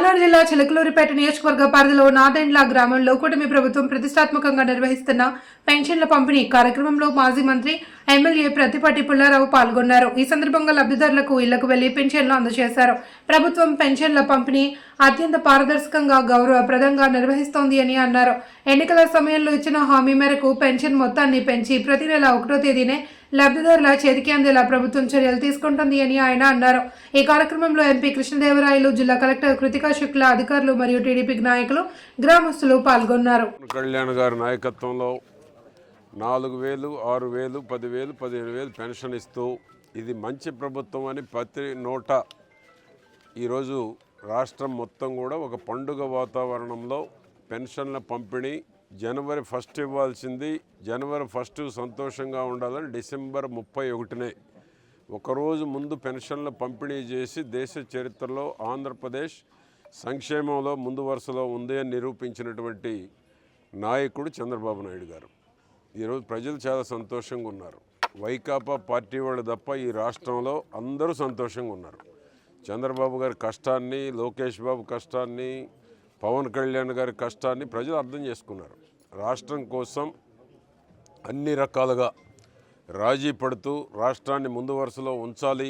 పల్నాడు జిల్లా చిలకలూరిపేట నియోజకవర్గ పరిధిలో నాదెండ్ల గ్రామంలో కూటమి ప్రభుత్వం ప్రతిష్టాత్మకంగా నిర్వహిస్తున్న పెన్షన్ల పంపిణీ కార్యక్రమంలో మాజీ మంత్రి ఎమ్మెల్యే ప్రతిపాటి పుల్లారావు పాల్గొన్నారు. ఈ సందర్భంగా లబ్ధిదారులకు ఇళ్లకు వెళ్లి పెన్షన్లు అందజేశారు. ప్రభుత్వం పెన్షన్ల పంపిణీ అత్యంత పారదర్శకంగా గౌరవప్రదంగా నిర్వహిస్తోంది అని అన్నారు. ఎన్నికల సమయంలో ఇచ్చిన హామీ మేరకు పెన్షన్ మొత్తాన్ని పెంచి ప్రతి నెల 1వ తేదీనే లబ్ధిదారుల చేతికి అందేలా ప్రభుత్వం చర్యలు తీసుకుంటుంది అని ఆయన అన్నారు. ఈ కార్యక్రమంలో ఎంపీ కృష్ణదేవరాయలు, జిల్లా కలెక్టర్ కృతికా శుక్ల, అధికారులు మరియు టీడీపీ నాయకులు, గ్రామస్తులు పాల్గొన్నారు. కళ్యాణ్ గారి నాయకత్వంలో 4,000, 6,000, 10,000, 15,000 పెన్షన్ ఇస్తూ ఇది మంచి ప్రభుత్వం అని ప్రతి నోట ఈరోజు రాష్ట్రం మొత్తం కూడా ఒక పండుగ వాతావరణంలో పెన్షన్ల పంపిణీ జనవరి 1 ఇవ్వాల్సింది జనవరి 1 సంతోషంగా ఉండాలని డిసెంబర్ 31నే ఒకరోజు ముందు పెన్షన్ల పంపిణీ చేసి దేశ చరిత్రలో ఆంధ్రప్రదేశ్ సంక్షేమంలో ముందు వరుసలో ఉంది అని నిరూపించినటువంటి నాయకుడు చంద్రబాబు నాయుడు గారు. ఈరోజు ప్రజలు చాలా సంతోషంగా ఉన్నారు. వైకాపా పార్టీ వాళ్ళు తప్ప ఈ రాష్ట్రంలో అందరూ సంతోషంగా ఉన్నారు. చంద్రబాబు గారి కష్టాన్ని, లోకేష్ బాబు కష్టాన్ని, పవన్ కళ్యాణ్ గారి కష్టాన్ని ప్రజలు అర్థం చేసుకున్నారు. రాష్ట్రం కోసం అన్ని రకాలుగా రాజీ పడుతూ రాష్ట్రాన్ని ముందు వరుసలో ఉంచాలి.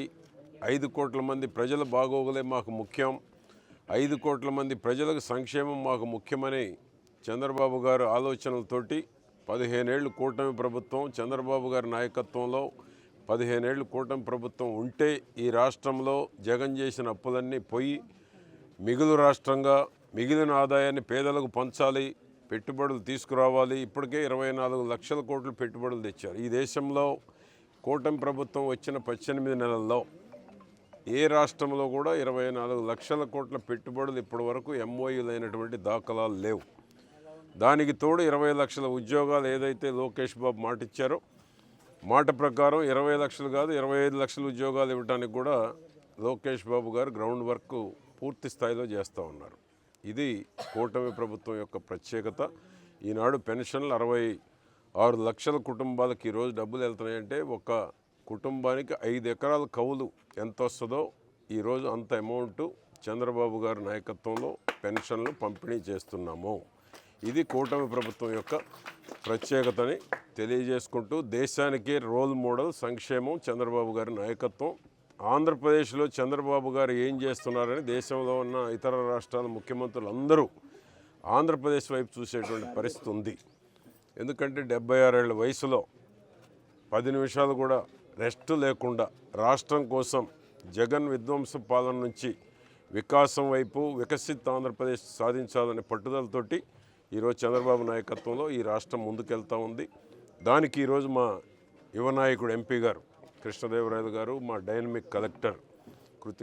5 కోట్ల మంది ప్రజల బాగోగులే మాకు ముఖ్యం, 5 కోట్ల మంది ప్రజలకు సంక్షేమం మాకు ముఖ్యమని చంద్రబాబు గారు ఆలోచనలతోటి 15 ఏళ్ళు కూటమి ప్రభుత్వం, చంద్రబాబు గారి నాయకత్వంలో 15 ఏళ్ళు కూటమి ప్రభుత్వం ఉంటే ఈ రాష్ట్రంలో జగన్ చేసిన అప్పులన్నీ పోయి మిగులు రాష్ట్రంగా మిగిలిన ఆదాయాన్ని పేదలకు పంచాలి, పెట్టుబడులు తీసుకురావాలి. ఇప్పటికే 24 లక్షల కోట్లు పెట్టుబడులు తెచ్చారు. ఈ దేశంలో కూటమి ప్రభుత్వం వచ్చిన 18 నెలల్లో ఏ రాష్ట్రంలో కూడా 24 లక్షల కోట్ల పెట్టుబడులు ఇప్పటి వరకు ఎంఓయూలైనటువంటి దాఖలాలు లేవు. దానికి తోడు 20 లక్షల ఉద్యోగాలు ఏదైతే లోకేష్ బాబు మాట ఇచ్చారో మాట ప్రకారం 20 లక్షలు కాదు 25 లక్షల ఉద్యోగాలు ఇవ్వడానికి కూడా లోకేష్ బాబు గారు గ్రౌండ్ వర్క్ పూర్తి స్థాయిలో చేస్తూ ఉన్నారు. ఇది కూటమి ప్రభుత్వం యొక్క ప్రత్యేకత. ఈనాడు పెన్షన్లు 66 లక్షల కుటుంబాలకు ఈరోజు డబ్బులు వెళ్తున్నాయంటే ఒక కుటుంబానికి 5 ఎకరాల కౌలు ఎంత వస్తుందో ఈరోజు అంత అమౌంట్ చంద్రబాబు గారి నాయకత్వంలో పెన్షన్లు పంపిణీ చేస్తున్నాము. ఇది కూటమి ప్రభుత్వం యొక్క ప్రత్యేకతని తెలియజేసుకుంటూ దేశానికి రోల్ మోడల్ సంక్షేమం చంద్రబాబు గారి నాయకత్వం. ఆంధ్రప్రదేశ్లో చంద్రబాబు గారు ఏం చేస్తున్నారని దేశంలో ఉన్న ఇతర రాష్ట్రాల ముఖ్యమంత్రులు అందరూ ఆంధ్రప్రదేశ్ వైపు చూసేటువంటి పరిస్థితి ఉంది. ఎందుకంటే 76 ఏళ్ల వయసులో 10 నిమిషాలు కూడా రెస్ట్ లేకుండా రాష్ట్రం కోసం జగన్ విధ్వంస పాలన నుంచి వికాసం వైపు వికసిత్ ఆంధ్రప్రదేశ్ సాధించాలనే పట్టుదలతోటి ఈరోజు చంద్రబాబు నాయకత్వంలో ఈ రాష్ట్రం ముందుకెళ్తూ ఉంది. దానికి ఈరోజు మా యువ నాయకుడు ఎంపీ గారు కృష్ణదేవరాయలు గారు, మా డైనమిక్ కలెక్టర్